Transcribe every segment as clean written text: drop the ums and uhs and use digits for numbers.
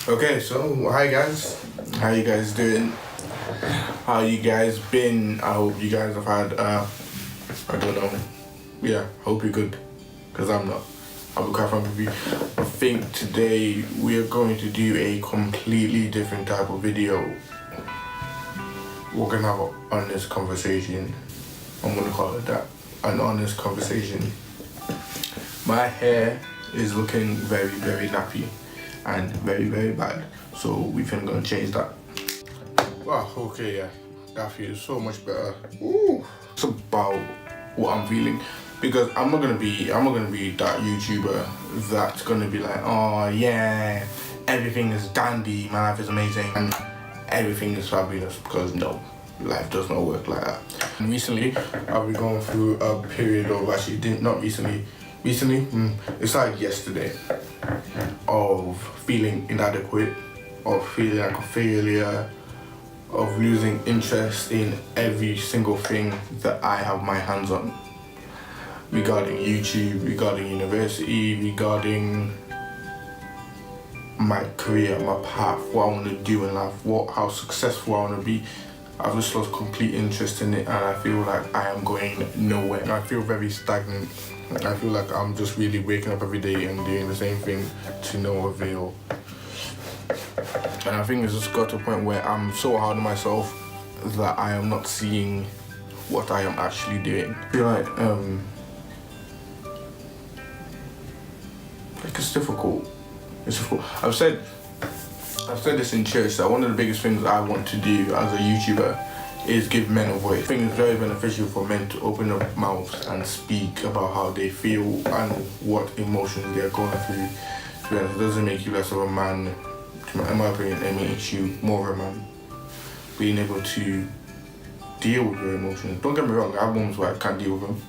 Okay, so hi guys, how you guys doing? How you guys been? I hope you guys have had I don't know. Yeah, hope you're good, cause I'm not. I'll be quite frank with you. I think today we are going to do a completely different type of video. We're gonna have an honest conversation. I'm gonna call it that, an honest conversation. My hair is looking very, very nappy and very, very bad. So we finna gonna change that. Wow, okay, yeah. That feels so much better. Ooh. It's about what I'm feeling. Because I'm not gonna be that YouTuber that's gonna be like, oh yeah, everything is dandy, my life is amazing, and everything is fabulous, because no, life does not work like that. And recently, I've been going through a period of, not recently, it's like yesterday, of feeling inadequate, of feeling like a failure, of losing interest in every single thing that I have my hands on. Regarding YouTube, regarding university, regarding my career, my path, what I want to do in life, how successful I want to be. I've just lost complete interest in it, and I feel like I am going nowhere. I feel very stagnant. I feel like I'm just really waking up every day and doing the same thing to no avail. And I think it's just got to a point where I'm so hard on myself that I am not seeing what I am actually doing. I feel like it's difficult. It's difficult. I've said this in church, that one of the biggest things I want to do as a YouTuber is give men a voice. I think it's very beneficial for men to open their mouths and speak about how they feel and what emotions they're going through. To be honest, it doesn't make you less of a man. In my opinion, it makes you more of a man. Being able to deal with your emotions. Don't get me wrong, I have moments where I can't deal with them.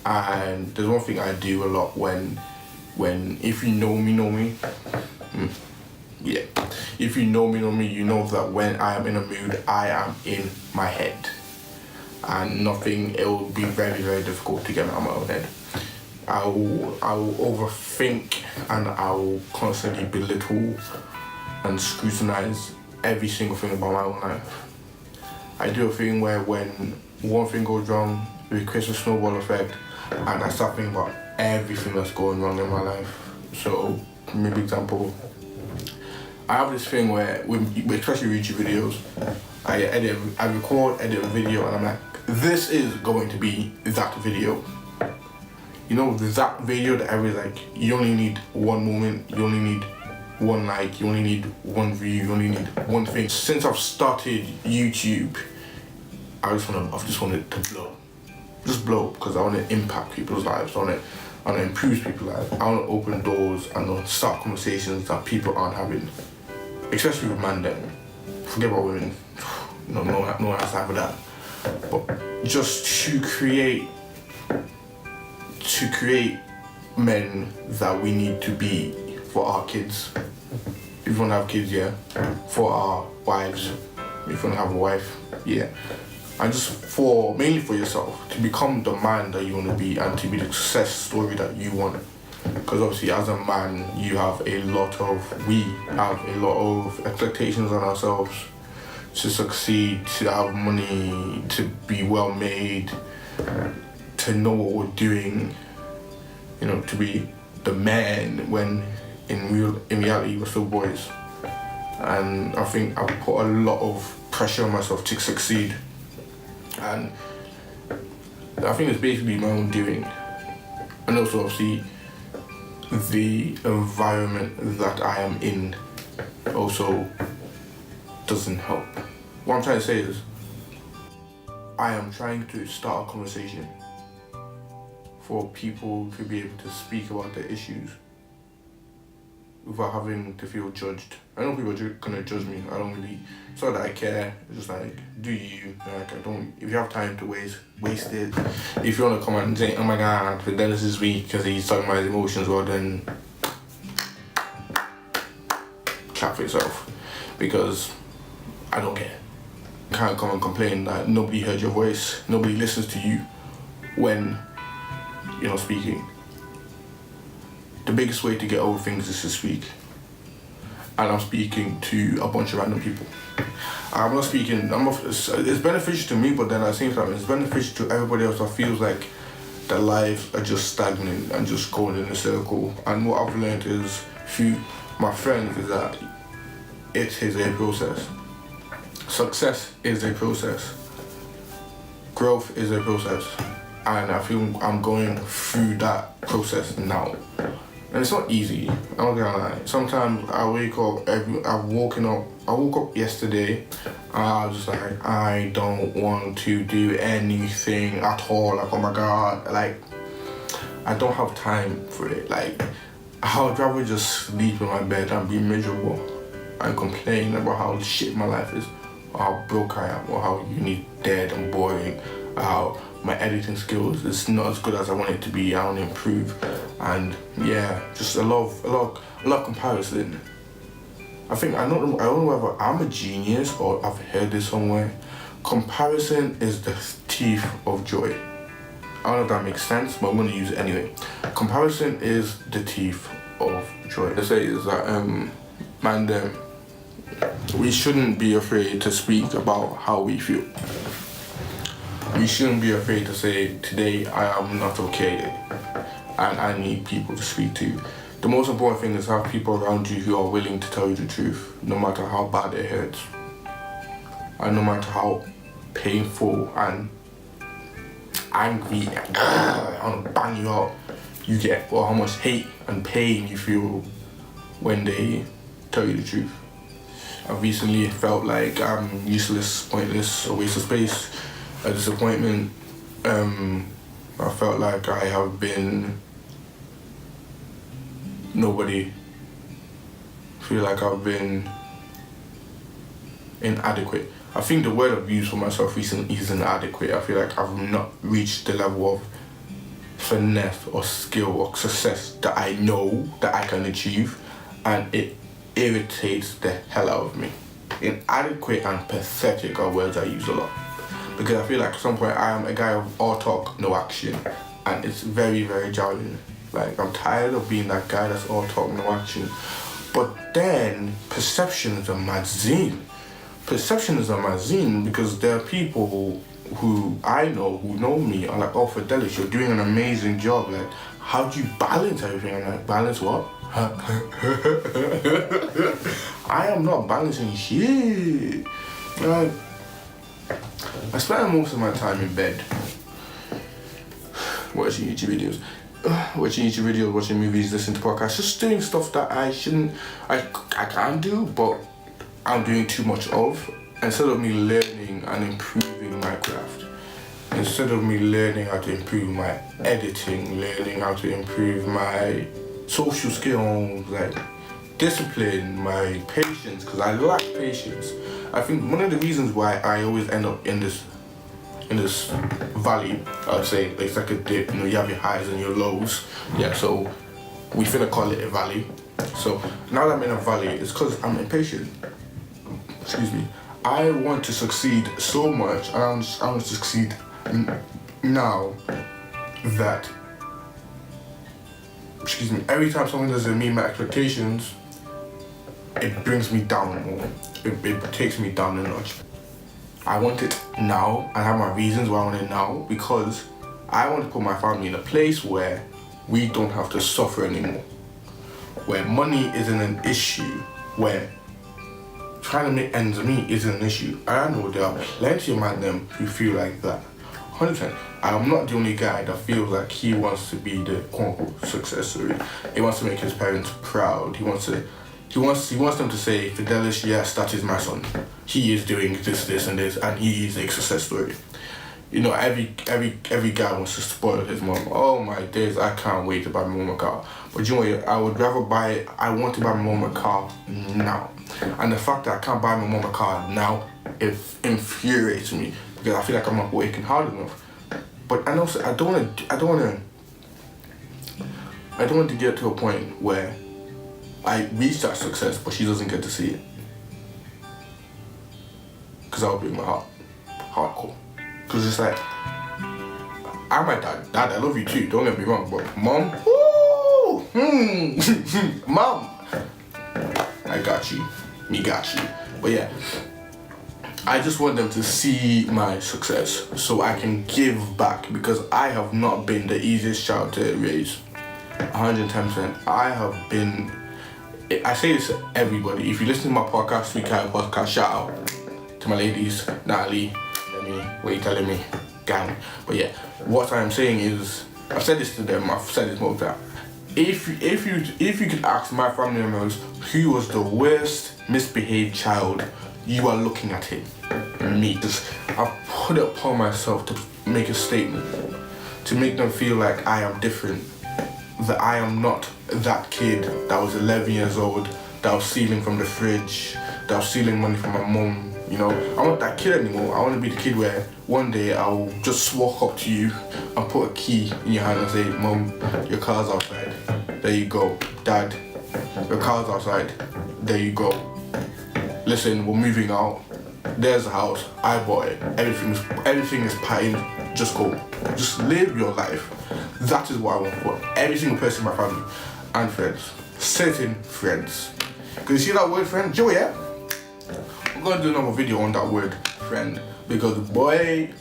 And there's one thing I do a lot when if you know me. Yeah. If you know me, you know that when I am in a mood, I am in my head. And it will be very, very difficult to get out of my own head. I will overthink, and I will constantly belittle and scrutinize every single thing about my own life. I do a thing where when one thing goes wrong, it creates a snowball effect, and I start thinking about everything that's going wrong in my life. So, maybe example, I have this thing where, especially YouTube videos, I record, edit a video, and I'm like, this is going to be that video. You know, that video that everybody's like, you only need one moment, you only need one like, you only need one view, you only need one thing. Since I've started YouTube, I just wanted to blow. Just blow, because I want to impact people's lives. I want to improve people's lives. I want to open doors and start conversations that people aren't having. Especially with men then. Forget about women. No one has time for that. But just to create men that we need to be for our kids. If you want to have kids, yeah. For our wives. If you want to have a wife, yeah. And just mainly for yourself, to become the man that you want to be and to be the success story that you want. Because obviously as a man, we have a lot of expectations on ourselves to succeed, to have money, to be well made, to know what we're doing, you know, to be the man, when in reality we're still boys. And I think I've put a lot of pressure on myself to succeed. And I think it's basically my own doing. And also obviously the environment that I am in also doesn't help. What I'm trying to say is, I am trying to start a conversation for people to be able to speak about their issues without having to feel judged. I know people are gonna judge me. I don't really, it's not that I care. It's just like, do you? Like, I don't, if you have time to waste it. If you wanna come out and say, oh my God, Fidelis is weak because he's talking about his emotions, well then, clap for yourself. Because I don't care. You can't come and complain that nobody heard your voice, nobody listens to you when you're not speaking. The biggest way to get over things is to speak. and I'm speaking to a bunch of random people. It's beneficial to me, but then at the same time, it's beneficial to everybody else that feels like their lives are just stagnant and just going in a circle. And what I've learned is through my friends is that it is a process. Success is a process. Growth is a process. And I feel I'm going through that process now. And it's not easy, I'm not gonna lie. Sometimes I woke up yesterday and I was just like, I don't want to do anything at all. Like, oh my God, like, I don't have time for it. Like, I would rather just sleep in my bed and be miserable and complain about how shit my life is, or how broke I am, or how uni dead and boring, how my editing skills is not as good as I want it to be. I want to improve, and yeah, just a lot of comparison. I don't know whether I'm a genius or I've heard this somewhere. Comparison is the thief of joy. I don't know if that makes sense, but I'm gonna use it anyway. Comparison is the thief of joy. They say is that we shouldn't be afraid to speak about how we feel. We shouldn't be afraid to say, today I am not okay and I need people to speak to. The most important thing is have people around you who are willing to tell you the truth, no matter how bad it hurts. And no matter how painful and angry and I want to bang you out you get, or how much hate and pain you feel when they tell you the truth. I've recently felt like I'm useless, pointless, a waste of space, a disappointment. I felt like I have been nobody. I feel like I've been inadequate. I think the word I've used for myself recently is inadequate. I feel like I've not reached the level of finesse or skill or success that I know that I can achieve, and it irritates the hell out of me. Inadequate and pathetic are words I use a lot, because I feel like at some point I am a guy of all talk, no action, and it's very, very jarring. Like, I'm tired of being that guy that's all talk, no action. But then perception is a magazine. Perception is a magazine because there are people who I know, who know me, are like, oh, Fidelis, you're doing an amazing job. Like, how do you balance everything? I'm like, balance what? I am not balancing shit. Like, I spend most of my time in bed watching YouTube videos. Watching movies, listening to podcasts, just doing stuff that I can do, but I'm doing too much of. Instead of me learning and improving my craft, instead of me learning how to improve my editing, learning how to improve my social skills, like discipline, my patience, because I lack patience. I think one of the reasons why I always end up in this valley, I'd say, it's like a dip, you know, you have your highs and your lows. Yeah, so we finna call it a valley. So now that I'm in a valley, it's because I'm impatient. Excuse me. I want to succeed so much, and I want to succeed now that, excuse me, every time someone doesn't meet my expectations, it brings me down more. It takes me down a notch. I want it now. I have my reasons why I want it now, because I want to put my family in a place where we don't have to suffer anymore, where money isn't an issue, where trying to make ends meet isn't an issue. I know there are plenty of men who feel like that. 100%. I'm not the only guy that feels like he wants to be the quote-unquote success story. He wants to make his parents proud. He wants them to say, Fidelis, yes, that is my son. He is doing this, this, and this, and he is a success story. You know, every guy wants to spoil his mom. Oh my days, I can't wait to buy my mom a car. But you know what, I want to buy my mom a car now. And the fact that I can't buy my mom a car now, it infuriates me, because I feel like I'm not working hard enough. But and also, I don't want to get to a point where I reach that success, but she doesn't get to see it. Because I'll break my heart. Hardcore. Because it's like, I'm my dad. Dad, I love you too, don't get me wrong. But mom, woo! Mom! I got you. Me got you. But yeah, I just want them to see my success so I can give back, because I have not been the easiest child to raise. 110%. I have been, I say this to everybody. If you listen to my podcast, Sweet Guy Podcast, shout out to my ladies, Natalie, Demi, what are you telling me? Gang. But yeah, what I'm saying is, I've said this to them, I've said this more time. If you could ask my family members who was the worst misbehaved child, you are looking at him. Me. I've put it upon myself to make a statement, to make them feel like I am different, that I am not that kid that was 11 years old, that was stealing from the fridge, that was stealing money from my mom. You know, I'm not that kid anymore. I want to be the kid where one day I'll just walk up to you and put a key in your hand and say, Mom, your car's outside. There you go. Dad, your car's outside. There you go. Listen, we're moving out. There's a house. I bought it. Everything is paid. Just go. Just live your life. That is what I want for every single person in my family and friends. Certain friends. Because you see that word friend? Joe, yeah? I'm going to do another video on that word friend, because the boy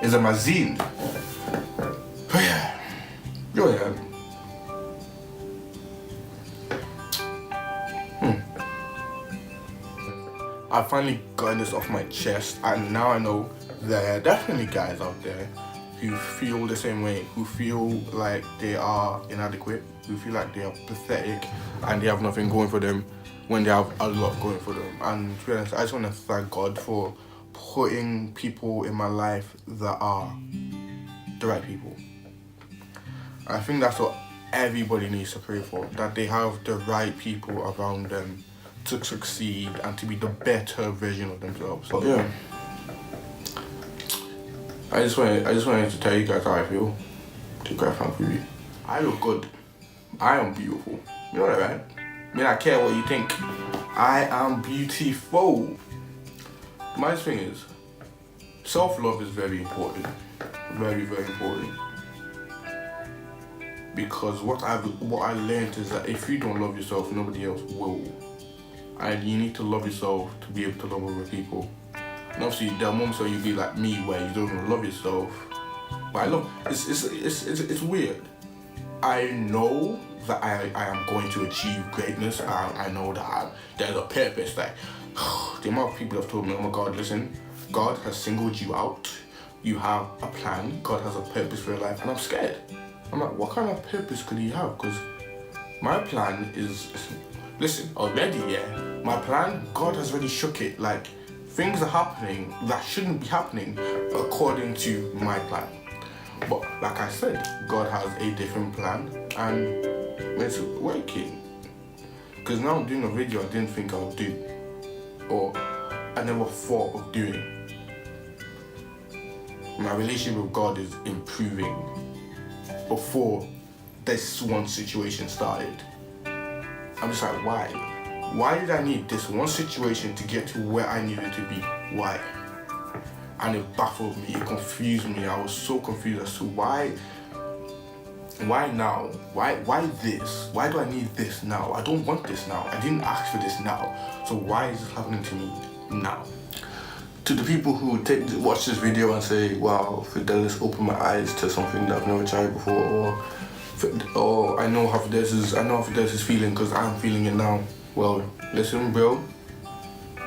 is a mazine. But yeah. Joe, yeah. I finally got this off my chest, and now I know there are definitely guys out there who feel the same way, who feel like they are inadequate, who feel like they are pathetic and they have nothing going for them when they have a lot going for them. And to be honest, I just want to thank God for putting people in my life that are the right people. I think that's what everybody needs to pray for, that they have the right people around them to succeed and to be the better version of themselves. But yeah, I just wanted to tell you guys how I feel. To be quite frank with you, I look good. I am beautiful. You know that, right? I mean, I care what you think. I am beautiful. My thing is, self-love is very important. Very, very important. Because what I learned is that if you don't love yourself, nobody else will. And you need to love yourself to be able to love other people. And obviously there are moments where you be like me where you don't even love yourself. But I love, it's weird. I know that I am going to achieve greatness. I know that there's a purpose. Like, the amount of people have told me, oh my God, listen, God has singled you out. You have a plan. God has a purpose for your life. And I'm scared. I'm like, what kind of purpose could he have? Because my plan is, listen, already, yeah, my plan, God has already shook it. Like, things are happening that shouldn't be happening according to my plan. But like I said, God has a different plan and it's working. Because now I'm doing a video I didn't think I would do, or I never thought of doing. My relationship with God is improving before this one situation started. I'm just like, why? Why did I need this one situation to get to where I needed to be? Why? And it baffled me, it confused me. I was so confused as to why now? Why this? Why do I need this now? I don't want this now. I didn't ask for this now. So why is this happening to me now? To the people who watch this video and say, wow, Fidelis opened my eyes to something that I've never tried before, or I know how Fidelis is feeling because I'm feeling it now. Well, listen, bro,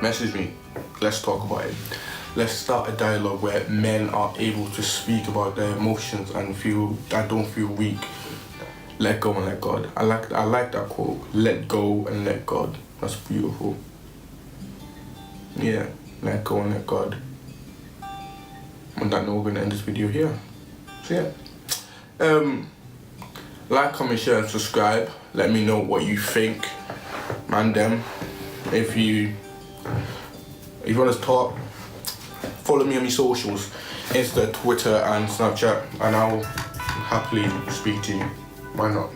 message me. Let's talk about it. Let's start a dialogue where men are able to speak about their emotions and don't feel weak. Let go and let God. I like that quote. Let go and let God. That's beautiful. Yeah, let go and let God. On that note, we're gonna end this video here. So yeah. Like, comment, share, and subscribe. Let me know what you think. Man, them. If you want to talk, follow me on my socials, Insta, Twitter, and Snapchat, and I'll happily speak to you. Why not?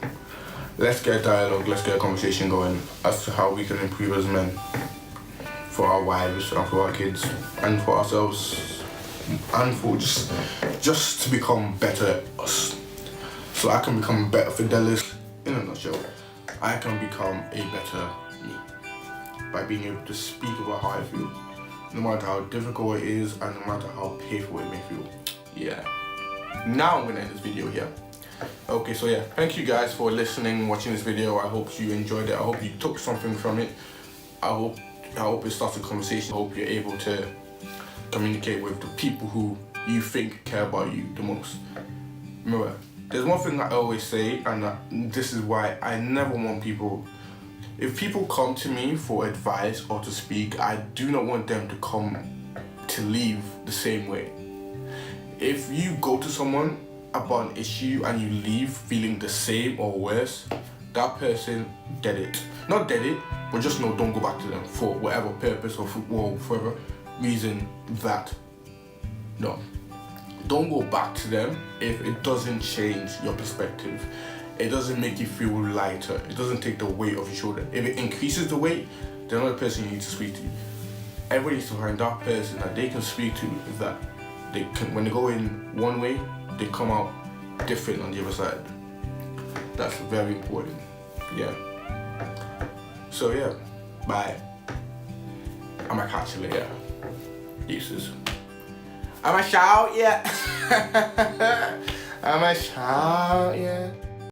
Let's get a dialogue, let's get a conversation going as to how we can improve as men, for our wives and for our kids and for ourselves, and for just to become better us, so I can become better Fidelis in a nutshell. I can become a better me by being able to speak about how I feel, no matter how difficult it is and no matter how painful it may feel. Yeah. Now I'm gonna end this video here. Okay, so yeah, thank you guys for listening, watching this video. I hope you enjoyed it. I hope you took something from it. I hope it starts a conversation. I hope you're able to communicate with the people who you think care about you the most. Remember, there's one thing I always say, and this is why I never want people, if people come to me for advice or to speak, I do not want them to come to leave the same way. If you go to someone about an issue and you leave feeling the same or worse, that person did it. Not did it, but just know, don't go back to them for whatever purpose or for whatever reason that. No. Don't go back to them if it doesn't change your perspective. It doesn't make you feel lighter. It doesn't take the weight off your shoulder. If it increases the weight, they're not the person you need to speak to. Everybody needs to find that person that they can speak to, that they can, when they go in one way, they come out different on the other side. That's very important. Yeah. So yeah, bye. I'ma catch you later. Deuces. I'ma shout, yeah. I'ma shout, yeah.